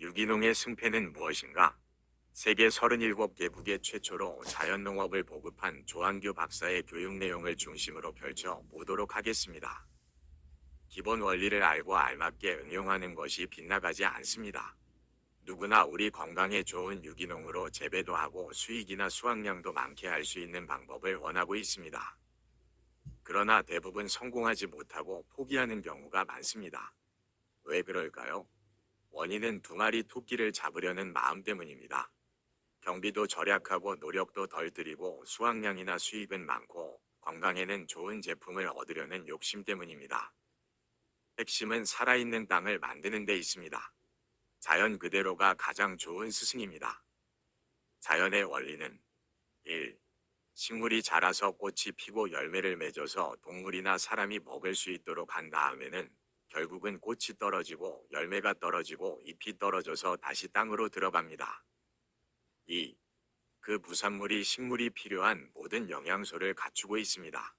유기농의 승패는 무엇인가? 세계 37개국의 최초로 자연농업을 보급한 조한규 박사의 교육 내용을 중심으로 펼쳐 보도록 하겠습니다. 기본 원리를 알고 알맞게 응용하는 것이 빗나가지 않습니다. 누구나 우리 건강에 좋은 유기농으로 재배도 하고 수익이나 수확량도 많게 할 수 있는 방법을 원하고 있습니다. 그러나 대부분 성공하지 못하고 포기하는 경우가 많습니다. 왜 그럴까요? 원인은 두 마리 토끼를 잡으려는 마음 때문입니다. 경비도 절약하고 노력도 덜 들이고 수확량이나 수익은 많고 건강에는 좋은 제품을 얻으려는 욕심 때문입니다. 핵심은 살아있는 땅을 만드는 데 있습니다. 자연 그대로가 가장 좋은 스승입니다. 자연의 원리는 1. 식물이 자라서 꽃이 피고 열매를 맺어서 동물이나 사람이 먹을 수 있도록 한 다음에는 결국은 꽃이 떨어지고 열매가 떨어지고 잎이 떨어져서 다시 땅으로 들어갑니다. 2. 그 부산물이 식물이 필요한 모든 영양소를 갖추고 있습니다.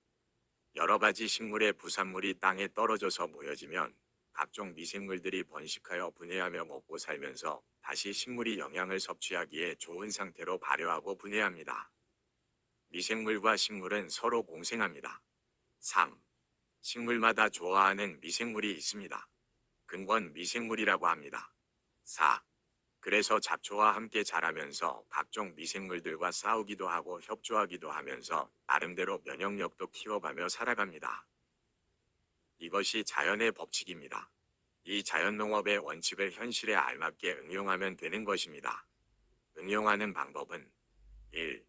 여러 가지 식물의 부산물이 땅에 떨어져서 모여지면 각종 미생물들이 번식하여 분해하며 먹고 살면서 다시 식물이 영양을 섭취하기에 좋은 상태로 발효하고 분해합니다. 미생물과 식물은 서로 공생합니다. 3. 식물마다 좋아하는 미생물이 있습니다. 근권 미생물이라고 합니다. 4. 그래서 잡초와 함께 자라면서 각종 미생물들과 싸우기도 하고 협조하기도 하면서 나름대로 면역력도 키워가며 살아갑니다. 이것이 자연의 법칙입니다. 이 자연농업의 원칙을 현실에 알맞게 응용하면 되는 것입니다. 응용하는 방법은 1.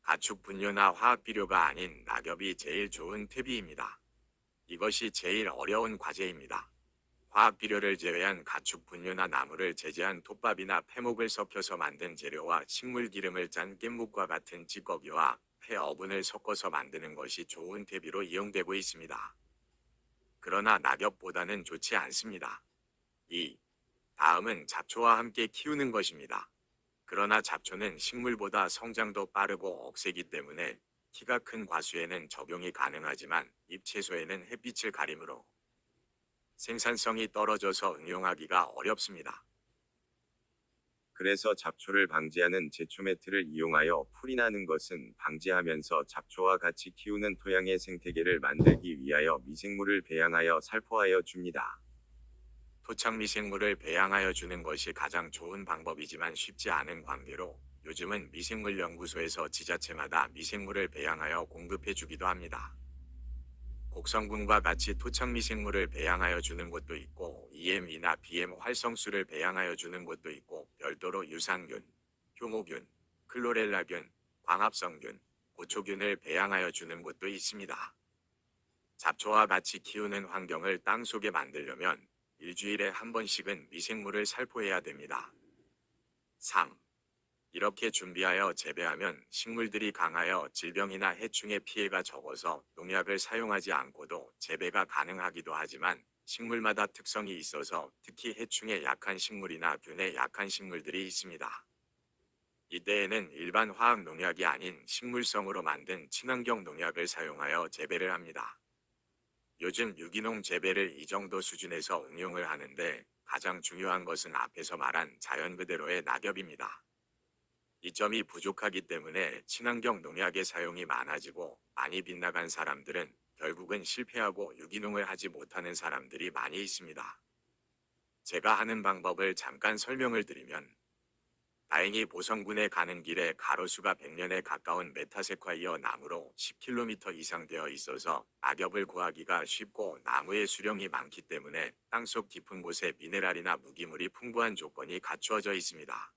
가축 분뇨나 화학 비료가 아닌 낙엽이 제일 좋은 퇴비입니다. 이것이 제일 어려운 과제입니다. 화학 비료를 제외한 가축 분뇨나 나무를 제재한 톱밥이나 폐목을 섞여서 만든 재료와 식물 기름을 짠 깻묵과 같은 찌꺼기와 폐 어분을 섞어서 만드는 것이 좋은 퇴비로 이용되고 있습니다. 그러나 낙엽보다는 좋지 않습니다. 2. 다음은 잡초와 함께 키우는 것입니다. 그러나 잡초는 식물보다 성장도 빠르고 억세기 때문에 키가 큰 과수에는 적용이 가능하지만 잎 채소에는 햇빛을 가리므로 생산성이 떨어져서 응용하기가 어렵습니다. 그래서 잡초를 방지하는 제초 매트를 이용하여 풀이 나는 것은 방지하면서 잡초와 같이 키우는 토양의 생태계를 만들기 위하여 미생물을 배양하여 살포하여 줍니다. 토착 미생물을 배양하여 주는 것이 가장 좋은 방법이지만 쉽지 않은 관계로 요즘은 미생물연구소에서 지자체마다 미생물을 배양하여 공급해 주기도 합니다. 곡성군과 같이 토착 미생물을 배양하여 주는 곳도 있고 EM이나 BM 활성수를 배양하여 주는 곳도 있고 별도로 유산균, 효모균, 클로렐라균, 광합성균, 고초균을 배양하여 주는 곳도 있습니다. 잡초와 같이 키우는 환경을 땅속에 만들려면 일주일에 한 번씩은 미생물을 살포해야 됩니다. 3. 이렇게 준비하여 재배하면 식물들이 강하여 질병이나 해충의 피해가 적어서 농약을 사용하지 않고도 재배가 가능하기도 하지만 식물마다 특성이 있어서 특히 해충에 약한 식물이나 균에 약한 식물들이 있습니다. 이때에는 일반 화학 농약이 아닌 식물성으로 만든 친환경 농약을 사용하여 재배를 합니다. 요즘 유기농 재배를 이 정도 수준에서 응용을 하는데 가장 중요한 것은 앞에서 말한 자연 그대로의 낙엽입니다. 이 점이 부족하기 때문에 친환경 농약의 사용이 많아지고 많이 빗나간 사람들은 결국은 실패하고 유기농을 하지 못하는 사람들이 많이 있습니다. 제가 하는 방법을 잠깐 설명을 드리면 다행히 보성군에 가는 길에 가로수가 100년에 가까운 메타세콰이어 나무로 10km 이상 되어 있어서 낙엽을 구하기가 쉽고 나무의 수령이 많기 때문에 땅속 깊은 곳에 미네랄이나 무기물이 풍부한 조건이 갖추어져 있습니다.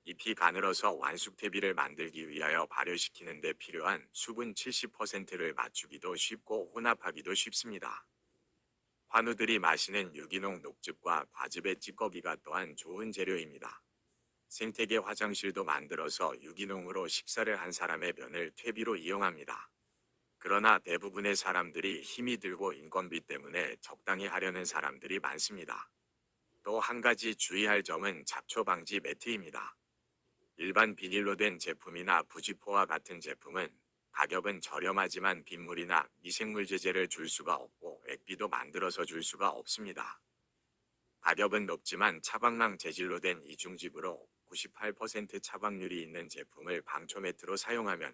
잎이 가늘어서 완숙퇴비를 만들기 위하여 발효시키는 데 필요한 수분 70%를 맞추기도 쉽고 혼합하기도 쉽습니다. 환우들이 마시는 유기농 녹즙과 과즙의 찌꺼기가 또한 좋은 재료입니다. 생태계 화장실도 만들어서 유기농으로 식사를 한 사람의 면을 퇴비로 이용합니다. 그러나 대부분의 사람들이 힘이 들고 인건비 때문에 적당히 하려는 사람들이 많습니다. 또 한 가지 주의할 점은 잡초 방지 매트입니다. 일반 비닐로 된 제품이나 부지포와 같은 제품은 가격은 저렴하지만 빗물이나 미생물 제재를 줄 수가 없고 액비도 만들어서 줄 수가 없습니다. 가격은 높지만 차박망 재질로 된 이중집으로 98% 차박률이 있는 제품을 방초매트로 사용하면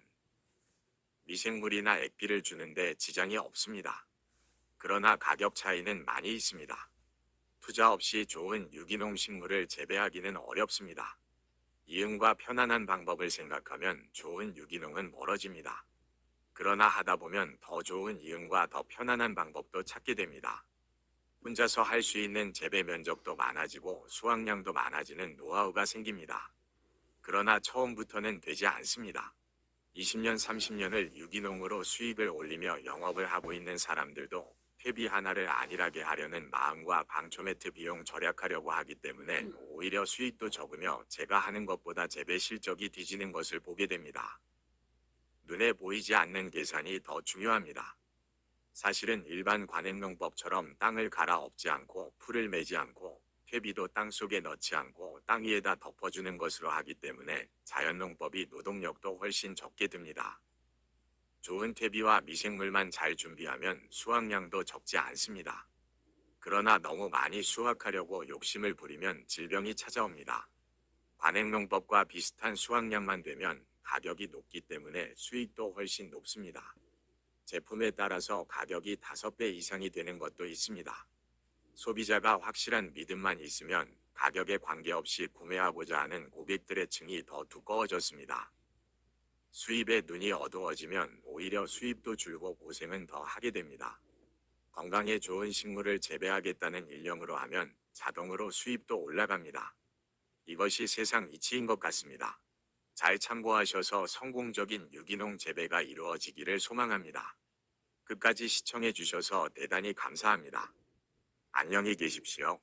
미생물이나 액비를 주는데 지장이 없습니다. 그러나 가격 차이는 많이 있습니다. 투자 없이 좋은 유기농 식물을 재배하기는 어렵습니다. 이윤과 편안한 방법을 생각하면 좋은 유기농은 멀어집니다. 그러나 하다 보면 더 좋은 이윤과 더 편안한 방법도 찾게 됩니다. 혼자서 할 수 있는 재배 면적도 많아지고 수확량도 많아지는 노하우가 생깁니다. 그러나 처음부터는 되지 않습니다. 20년, 30년을 유기농으로 수익을 올리며 영업을 하고 있는 사람들도 퇴비 하나를 안일하게 하려는 마음과 방초매트 비용 절약하려고 하기 때문에 오히려 수익도 적으며 제가 하는 것보다 재배 실적이 뒤지는 것을 보게 됩니다. 눈에 보이지 않는 계산이 더 중요합니다. 사실은 일반 관행농법처럼 땅을 갈아엎지 않고 풀을 매지 않고 퇴비도 땅속에 넣지 않고 땅 위에다 덮어주는 것으로 하기 때문에 자연농법이 노동력도 훨씬 적게 듭니다. 좋은 퇴비와 미생물만 잘 준비하면 수확량도 적지 않습니다. 그러나 너무 많이 수확하려고 욕심을 부리면 질병이 찾아옵니다. 관행농법과 비슷한 수확량만 되면 가격이 높기 때문에 수익도 훨씬 높습니다. 제품에 따라서 가격이 5배 이상이 되는 것도 있습니다. 소비자가 확실한 믿음만 있으면 가격에 관계없이 구매하고자 하는 고객들의 층이 더 두꺼워졌습니다. 수입에 눈이 어두워지면 오히려 수입도 줄고 고생은 더 하게 됩니다. 건강에 좋은 식물을 재배하겠다는 일념으로 하면 자동으로 수입도 올라갑니다. 이것이 세상 이치인 것 같습니다. 잘 참고하셔서 성공적인 유기농 재배가 이루어지기를 소망합니다. 끝까지 시청해 주셔서 대단히 감사합니다. 안녕히 계십시오.